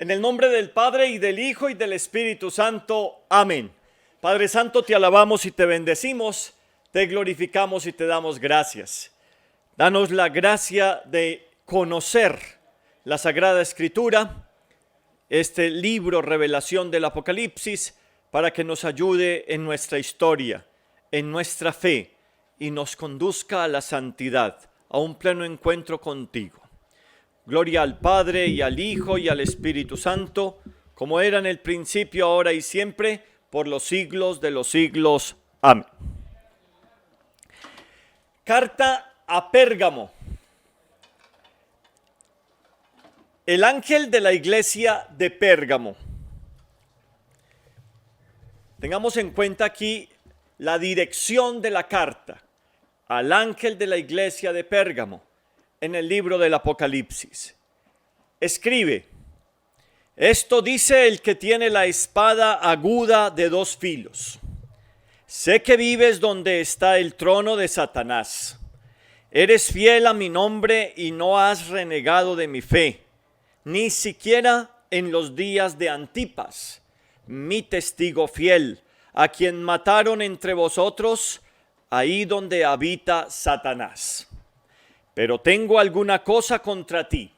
En el nombre del Padre, y del Hijo, y del Espíritu Santo. Amén. Padre Santo, te alabamos y te bendecimos, te glorificamos y te damos gracias. Danos la gracia de conocer la Sagrada Escritura, este libro, revelación del Apocalipsis, para que nos ayude en nuestra historia, en nuestra fe, y nos conduzca a la santidad, a un pleno encuentro contigo. Gloria al Padre, y al Hijo, y al Espíritu Santo, como era en el principio, ahora y siempre, por los siglos de los siglos. Amén. Carta a Pérgamo. El ángel de la iglesia de Pérgamo. Tengamos en cuenta aquí la dirección de la carta al ángel de la iglesia de Pérgamo en el libro del Apocalipsis. Escribe: esto dice el que tiene la espada aguda de dos filos. Sé que vives donde está el trono de Satanás. Eres fiel a mi nombre y no has renegado de mi fe, ni siquiera en los días de Antipas, mi testigo fiel, a quien mataron entre vosotros, ahí donde habita Satanás. Pero tengo alguna cosa contra ti.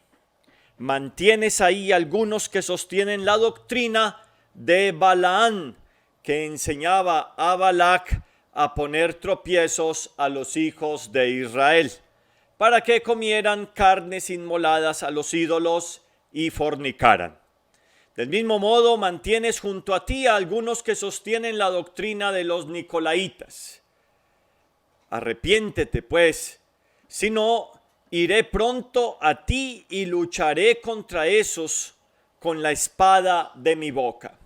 Mantienes ahí algunos que sostienen la doctrina de Balaán, que enseñaba a Balac a poner tropiezos a los hijos de Israel, para que comieran carnes inmoladas a los ídolos y fornicaran. Del mismo modo, mantienes junto a ti a algunos que sostienen la doctrina de los Nicolaitas. Arrepiéntete, pues, si no, iré pronto a ti y lucharé contra esos con la espada de mi boca.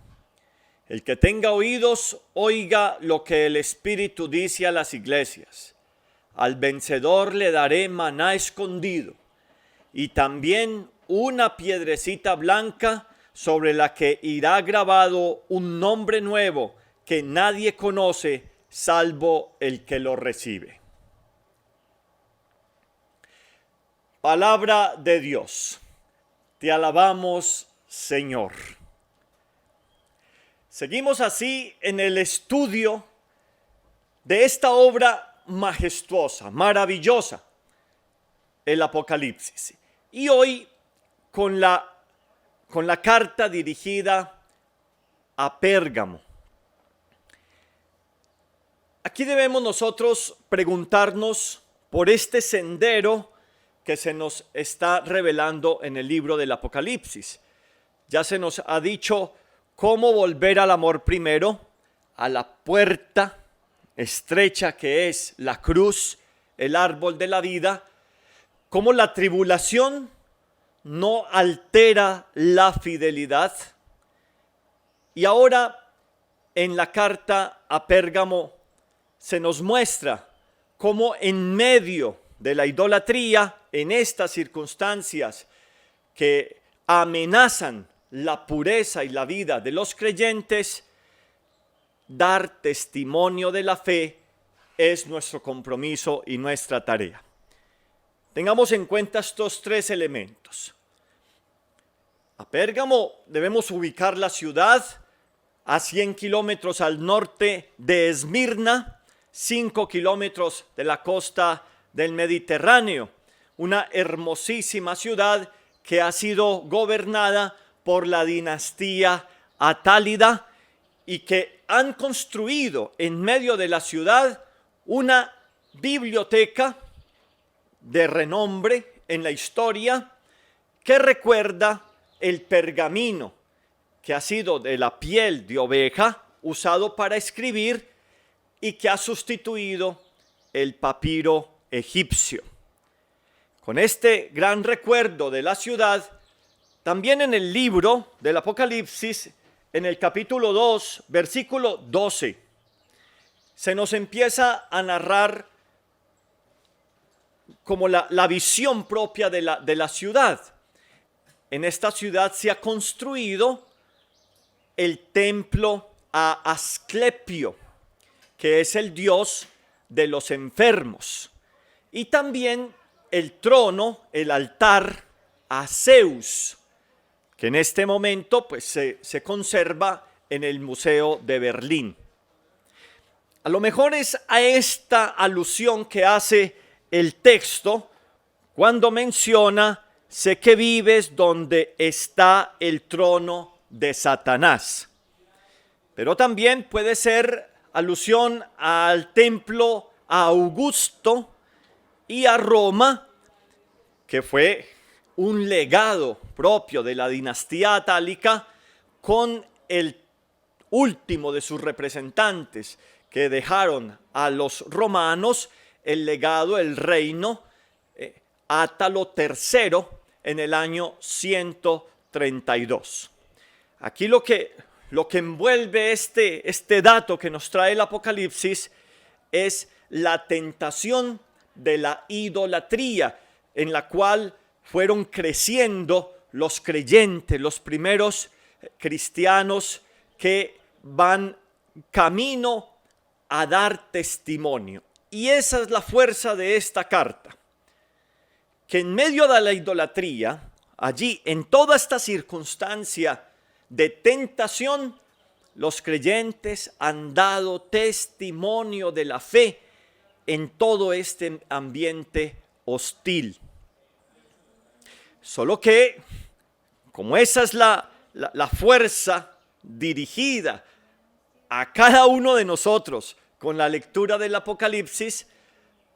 El que tenga oídos, oiga lo que el Espíritu dice a las iglesias. Al vencedor le daré maná escondido, y también una piedrecita blanca sobre la que irá grabado un nombre nuevo que nadie conoce salvo el que lo recibe. Palabra de Dios. Te alabamos, Señor. Seguimos así en el estudio de esta obra majestuosa, maravillosa, el Apocalipsis. Y hoy con la carta dirigida a Pérgamo. Aquí debemos nosotros preguntarnos por este sendero que se nos está revelando en el libro del Apocalipsis. Ya se nos ha dicho cómo volver al amor primero, a la puerta estrecha que es la cruz, el árbol de la vida, cómo la tribulación no altera la fidelidad. Y ahora en la carta a Pérgamo se nos muestra cómo en medio de la idolatría, en estas circunstancias que amenazan la pureza y la vida de los creyentes, dar testimonio de la fe es nuestro compromiso y nuestra tarea. Tengamos en cuenta estos tres elementos. A Pérgamo debemos ubicar la ciudad a 100 kilómetros al norte de Esmirna, 5 kilómetros de la costa del Mediterráneo, una hermosísima ciudad que ha sido gobernada por la dinastía atálida y que han construido en medio de la ciudad una biblioteca de renombre en la historia que recuerda el pergamino que ha sido de la piel de oveja usado para escribir y que ha sustituido el papiro egipcio. Con este gran recuerdo de la ciudad, también en el libro del Apocalipsis, en el capítulo 2, versículo 12, se nos empieza a narrar como la visión propia de la ciudad. En esta ciudad se ha construido el templo a Asclepio, que es el dios de los enfermos, y también el trono, el altar a Zeus, que en este momento pues, se conserva en el Museo de Berlín. A lo mejor es a esta alusión que hace el texto cuando menciona: sé que vives donde está el trono de Satanás. Pero también puede ser alusión al templo a Augusto y a Roma, que fue un legado propio de la dinastía atálica, con el último de sus representantes que dejaron a los romanos el legado, el reino, Átalo III, en el año 132. Aquí lo que envuelve este dato que nos trae el Apocalipsis es la tentación de la idolatría en la cual fueron creciendo los creyentes, los primeros cristianos que van camino a dar testimonio. Y esa es la fuerza de esta carta, que en medio de la idolatría, allí en toda esta circunstancia de tentación, los creyentes han dado testimonio de la fe en todo este ambiente hostil. Solo que, como esa es la fuerza dirigida a cada uno de nosotros con la lectura del Apocalipsis,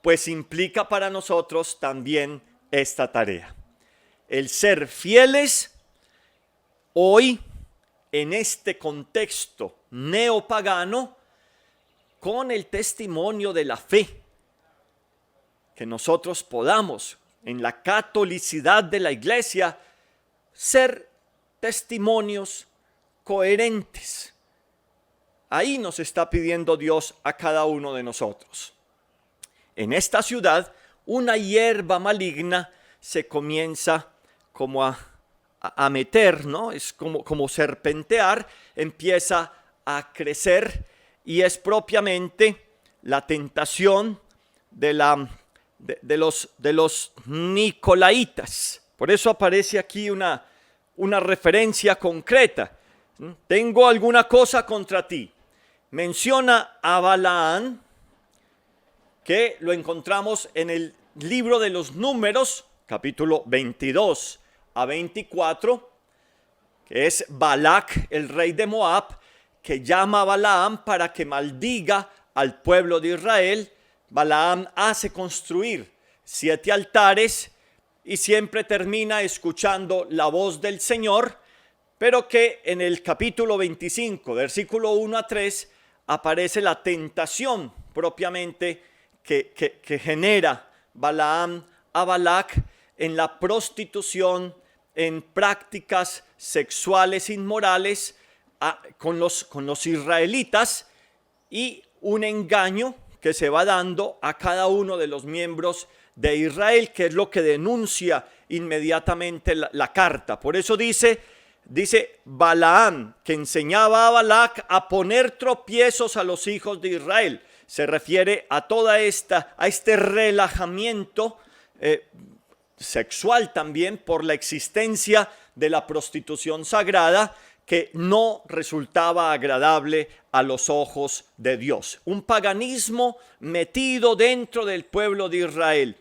pues implica para nosotros también esta tarea: el ser fieles hoy en este contexto neopagano con el testimonio de la fe, que nosotros podamos en la catolicidad de la iglesia ser testimonios coherentes. Ahí nos está pidiendo Dios a cada uno de nosotros. En esta ciudad, una hierba maligna se comienza como a meter, ¿no? Es como serpentear, empieza a crecer, y es propiamente la tentación de los nicolaitas. Por eso aparece aquí una referencia concreta. Tengo alguna cosa contra ti. Menciona a Balaam, que lo encontramos en el libro de los Números, capítulo 22 a 24, que es Balac, el rey de Moab, que llama a Balaam para que maldiga al pueblo de Israel. Balaam hace construir 7 altares y siempre termina escuchando la voz del Señor, pero que en el capítulo 25, versículo 1 a 3, aparece la tentación propiamente que genera Balaam a Balac en la prostitución, en prácticas sexuales inmorales con los israelitas, y un engaño que se va dando a cada uno de los miembros de Israel, que es lo que denuncia inmediatamente la carta. Por eso dice Balaam, que enseñaba a Balac a poner tropiezos a los hijos de Israel. Se refiere a este relajamiento sexual también por la existencia de la prostitución sagrada, que no resultaba agradable a los ojos de Dios. Un paganismo metido dentro del pueblo de Israel,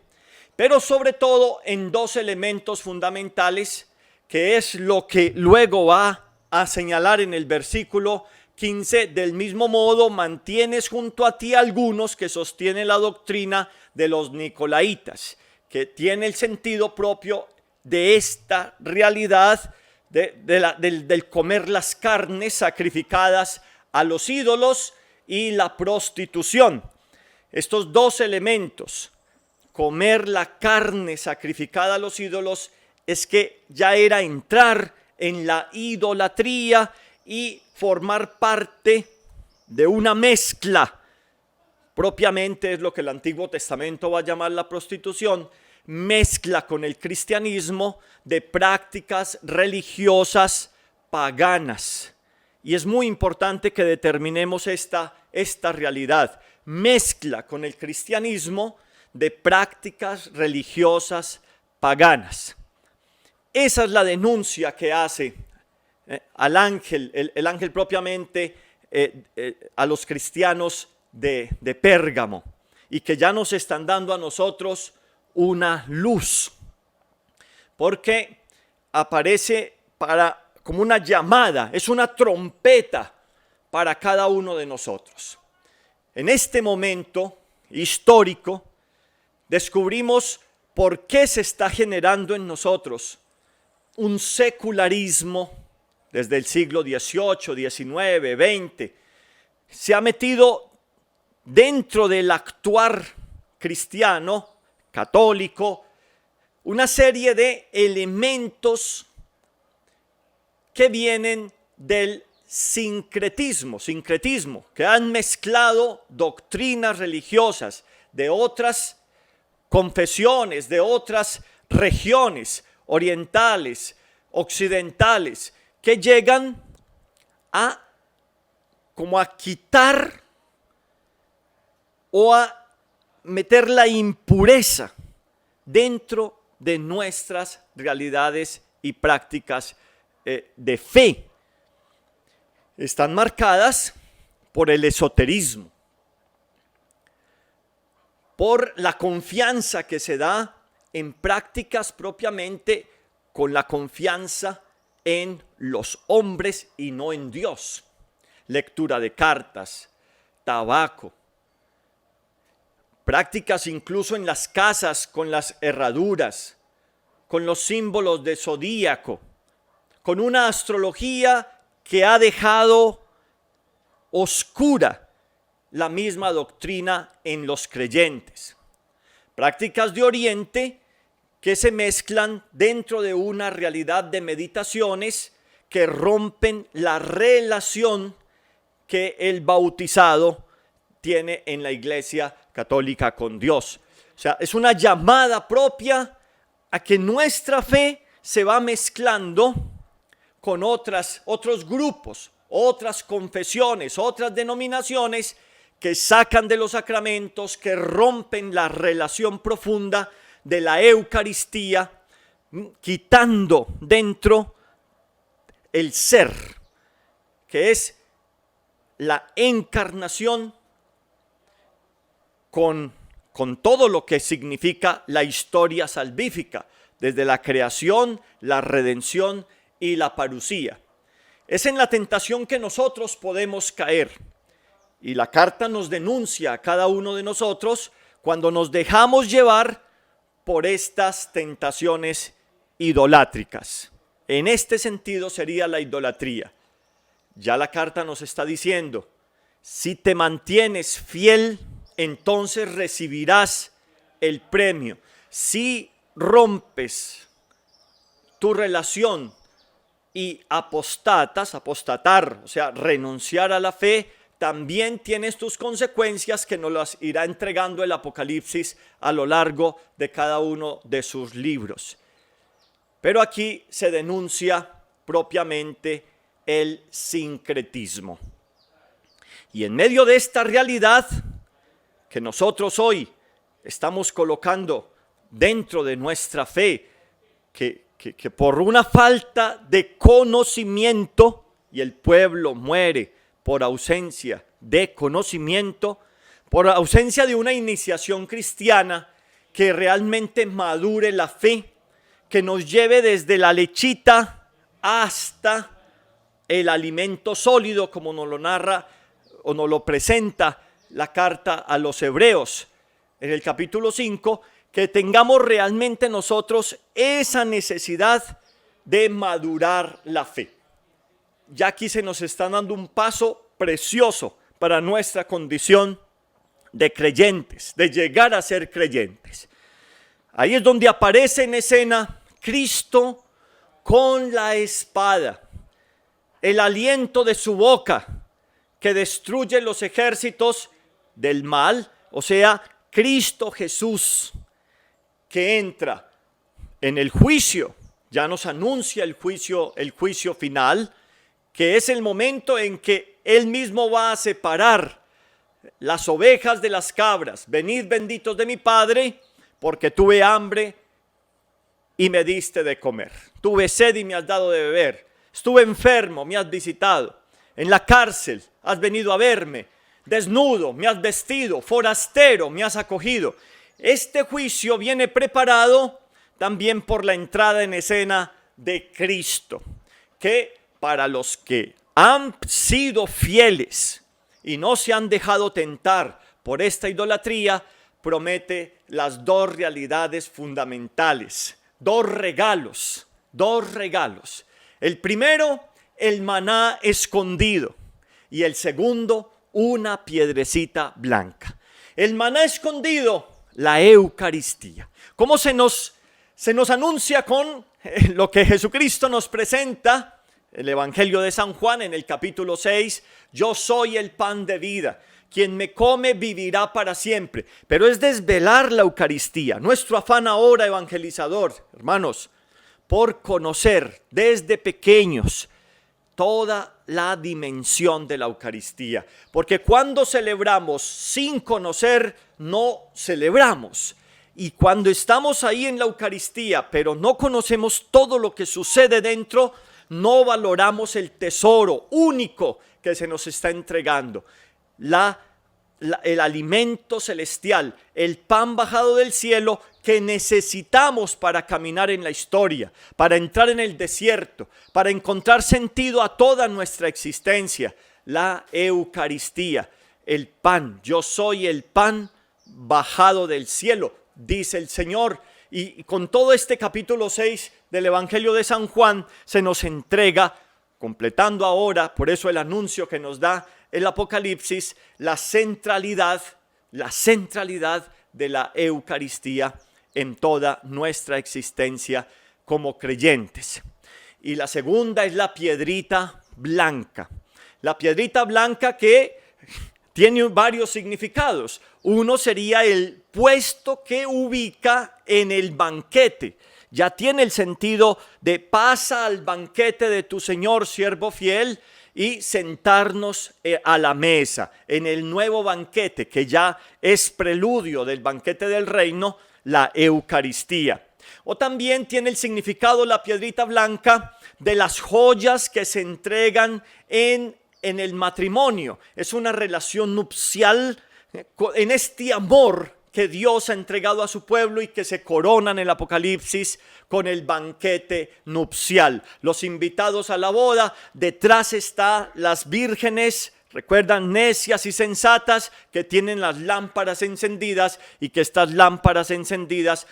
pero sobre todo en 2 elementos fundamentales, que es lo que luego va a señalar en el versículo 15. Del mismo modo, mantienes junto a ti algunos que sostienen la doctrina de los nicolaitas, que tiene el sentido propio de esta realidad del comer las carnes sacrificadas a los ídolos y la prostitución. Estos 2 elementos, comer la carne sacrificada a los ídolos, es que ya era entrar en la idolatría y formar parte de una mezcla. Propiamente es lo que el Antiguo Testamento va a llamar la prostitución, mezcla con el cristianismo de prácticas religiosas paganas. Y es muy importante que determinemos esta realidad. Mezcla con el cristianismo de prácticas religiosas paganas. Esa es la denuncia que hace al ángel, el ángel propiamente, a los cristianos de Pérgamo, y que ya nos están dando a nosotros una luz, porque aparece como una llamada, es una trompeta para cada uno de nosotros. En este momento histórico descubrimos por qué se está generando en nosotros un secularismo desde el siglo XVIII, XIX, XX. Se ha metido dentro del actuar cristiano, católico, una serie de elementos que vienen del sincretismo, que han mezclado doctrinas religiosas de otras confesiones, de otras regiones orientales, occidentales, que llegan a como a quitar o a meter la impureza dentro de nuestras realidades y prácticas de fe. Están marcadas por el esoterismo, por la confianza que se da en prácticas propiamente con la confianza en los hombres y no en Dios. Lectura de cartas, tabaco, prácticas incluso en las casas con las herraduras, con los símbolos de zodíaco, con una astrología que ha dejado oscura la misma doctrina en los creyentes. Prácticas de Oriente que se mezclan dentro de una realidad de meditaciones que rompen la relación que el bautizado tiene en la Iglesia Católica con Dios. O sea, es una llamada propia a que nuestra fe se va mezclando con otros grupos, otras confesiones, otras denominaciones que sacan de los sacramentos, que rompen la relación profunda de la Eucaristía, quitando dentro el ser, que es la encarnación con todo lo que significa la historia salvífica, desde la creación, la redención y la parusía. Es en la tentación que nosotros podemos caer, y la carta nos denuncia a cada uno de nosotros cuando nos dejamos llevar por estas tentaciones idolátricas. En este sentido sería la idolatría. Ya la carta nos está diciendo, si te mantienes fiel, entonces recibirás el premio. Si rompes tu relación y apostatar, o sea, renunciar a la fe, también tienes tus consecuencias que nos las irá entregando el Apocalipsis a lo largo de cada uno de sus libros. Pero aquí se denuncia propiamente el sincretismo. Y en medio de esta realidad que nosotros hoy estamos colocando dentro de nuestra fe, que por una falta de conocimiento, y el pueblo muere por ausencia de conocimiento, por ausencia de una iniciación cristiana que realmente madure la fe, que nos lleve desde la lechita hasta el alimento sólido, como nos lo narra o nos lo presenta la carta a los Hebreos en el capítulo 5, que tengamos realmente nosotros esa necesidad de madurar la fe. Ya aquí se nos está dando un paso precioso para nuestra condición de creyentes, de llegar a ser creyentes. Ahí es donde aparece en escena Cristo con la espada, el aliento de su boca que destruye los ejércitos del mal, o sea, Cristo Jesús, que entra en el juicio, ya nos anuncia el juicio final, que es el momento en que Él mismo va a separar las ovejas de las cabras. Venid benditos de mi Padre, porque tuve hambre y me diste de comer. Tuve sed y me has dado de beber. Estuve enfermo, me has visitado. En la cárcel has venido a verme. Desnudo, me has vestido. Forastero, me has acogido. Este juicio viene preparado también por la entrada en escena de Cristo, que para los que han sido fieles y no se han dejado tentar por esta idolatría, promete las dos realidades fundamentales, dos regalos. El primero, el maná escondido, y el segundo, una piedrecita blanca. El maná escondido, la Eucaristía. ¿Cómo se nos anuncia con lo que Jesucristo nos presenta? El Evangelio de San Juan en el capítulo 6, yo soy el pan de vida. Quien me come vivirá para siempre. Pero es desvelar la Eucaristía. Nuestro afán ahora evangelizador, hermanos, por conocer desde pequeños toda la dimensión de la Eucaristía. Porque cuando celebramos sin conocer, no celebramos. Y cuando estamos ahí en la Eucaristía, pero no conocemos todo lo que sucede dentro, no valoramos el tesoro único que se nos está entregando. El alimento celestial, el pan bajado del cielo que necesitamos para caminar en la historia, para entrar en el desierto, para encontrar sentido a toda nuestra existencia. La Eucaristía, el pan. Yo soy el pan bajado del cielo, dice el Señor. Y con todo este capítulo 6 del Evangelio de San Juan se nos entrega, completando ahora, por eso el anuncio que nos da el Apocalipsis, la centralidad de la Eucaristía en toda nuestra existencia como creyentes. Y la segunda es la piedrita blanca. La piedrita blanca que tiene varios significados. Uno sería el puesto que ubica en el banquete. Ya tiene el sentido de pasa al banquete de tu Señor, siervo fiel, y sentarnos a la mesa en el nuevo banquete que ya es preludio del banquete del reino, la Eucaristía. O también tiene el significado la piedrita blanca de las joyas que se entregan en el matrimonio. Es una relación nupcial en este amor que Dios ha entregado a su pueblo y que se corona en el Apocalipsis con el banquete nupcial. Los invitados a la boda, detrás están las vírgenes, recuerdan, necias y sensatas, que tienen las lámparas encendidas y que estas lámparas encendidas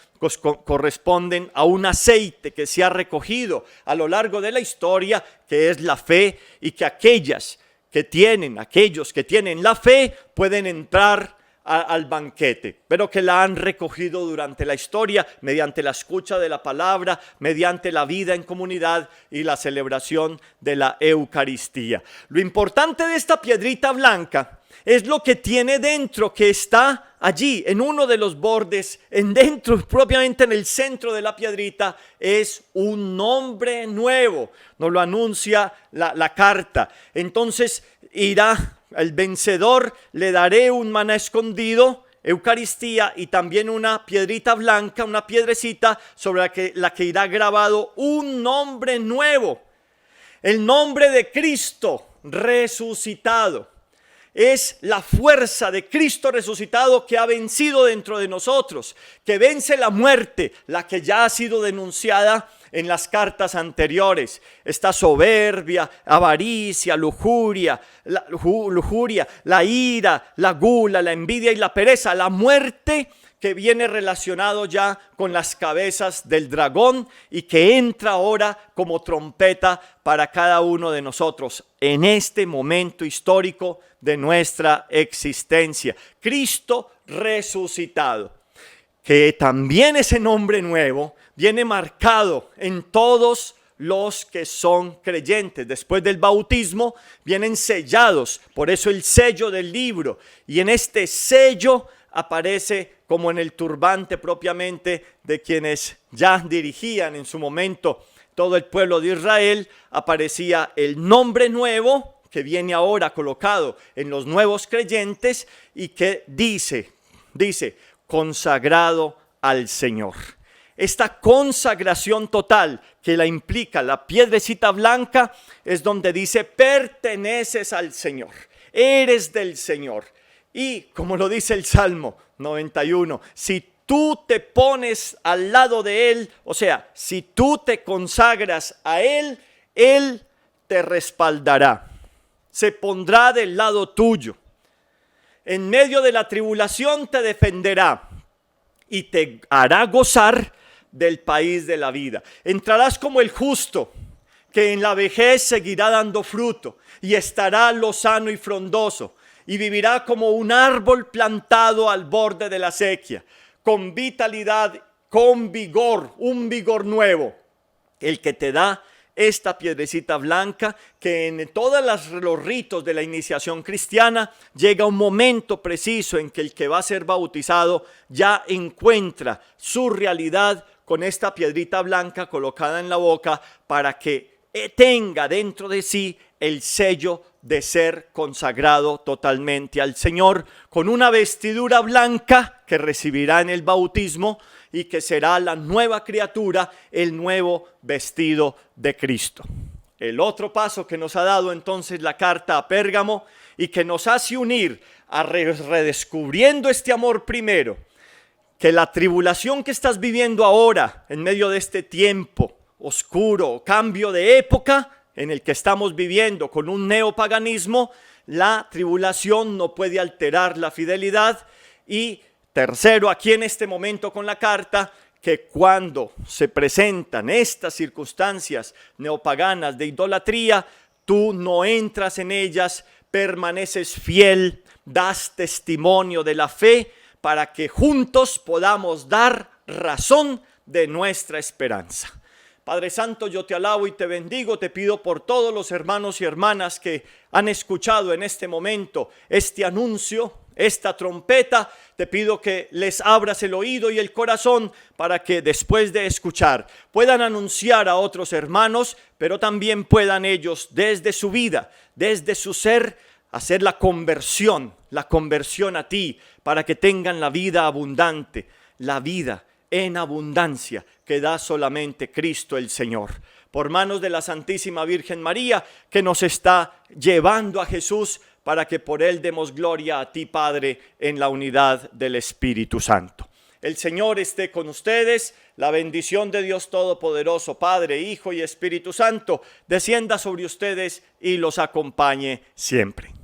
corresponden a un aceite que se ha recogido a lo largo de la historia, que es la fe, y que aquellos que tienen la fe pueden entrar al banquete, pero que la han recogido durante la historia mediante la escucha de la palabra, mediante la vida en comunidad y la celebración de la Eucaristía. Lo importante de esta piedrita blanca es lo que tiene dentro, que está allí en uno de los bordes, propiamente en el centro de la piedrita, es un nombre nuevo. Nos lo anuncia la carta. Entonces irá el vencedor, le daré un maná escondido, Eucaristía, y también una piedrita blanca, una piedrecita sobre la que irá grabado un nombre nuevo. El nombre de Cristo resucitado. Es la fuerza de Cristo resucitado que ha vencido dentro de nosotros, que vence la muerte, la que ya ha sido denunciada en las cartas anteriores. Esta soberbia, avaricia, lujuria, la ira, la gula, la envidia y la pereza, la muerte que viene relacionado ya con las cabezas del dragón y que entra ahora como trompeta para cada uno de nosotros en este momento histórico de nuestra existencia. Cristo resucitado, que también ese nombre nuevo viene marcado en todos los que son creyentes. Después del bautismo vienen sellados, por eso el sello del libro, y en este sello aparece, como en el turbante propiamente de quienes ya dirigían en su momento todo el pueblo de Israel, aparecía el nombre nuevo que viene ahora colocado en los nuevos creyentes y que dice, consagrado al Señor. esta consagración total que la implica la piedrecita blanca es donde dice: perteneces al Señor, eres del Señor. Y como lo dice el Salmo 91, si tú te pones al lado de Él, o sea, si tú te consagras a Él, Él te respaldará, se pondrá del lado tuyo. En medio de la tribulación te defenderá y te hará gozar del país de la vida. Entrarás como el justo, que en la vejez seguirá dando fruto y estará lozano y frondoso, y vivirá como un árbol plantado al borde de la acequia, con vitalidad, con vigor, un vigor nuevo, el que te da esta piedrecita blanca, que en todos los ritos de la iniciación cristiana llega un momento preciso en que el que va a ser bautizado ya encuentra su realidad con esta piedrita blanca colocada en la boca para que tenga dentro de sí el sello de ser consagrado totalmente al Señor, con una vestidura blanca que recibirá en el bautismo y que será la nueva criatura, el nuevo vestido de Cristo. El otro paso que nos ha dado entonces la carta a Pérgamo y que nos hace unir a redescubriendo este amor primero, que la tribulación que estás viviendo ahora en medio de este tiempo oscuro, cambio de época en el que estamos viviendo con un neopaganismo, la tribulación no puede alterar la fidelidad. Y tercero, aquí en este momento con la carta, que cuando se presentan estas circunstancias neopaganas de idolatría, tú no entras en ellas, permaneces fiel, das testimonio de la fe para que juntos podamos dar razón de nuestra esperanza. Padre Santo, yo te alabo y te bendigo, te pido por todos los hermanos y hermanas que han escuchado en este momento este anuncio, esta trompeta. Te pido que les abras el oído y el corazón para que después de escuchar puedan anunciar a otros hermanos, pero también puedan ellos desde su vida, desde su ser, hacer la conversión a ti, para que tengan la vida abundante, la vida en abundancia que da solamente Cristo el Señor, por manos de la Santísima Virgen María, que nos está llevando a Jesús para que por Él demos gloria a ti, Padre, en la unidad del Espíritu Santo. El Señor esté con ustedes, la bendición de Dios Todopoderoso, Padre, Hijo y Espíritu Santo, descienda sobre ustedes y los acompañe siempre.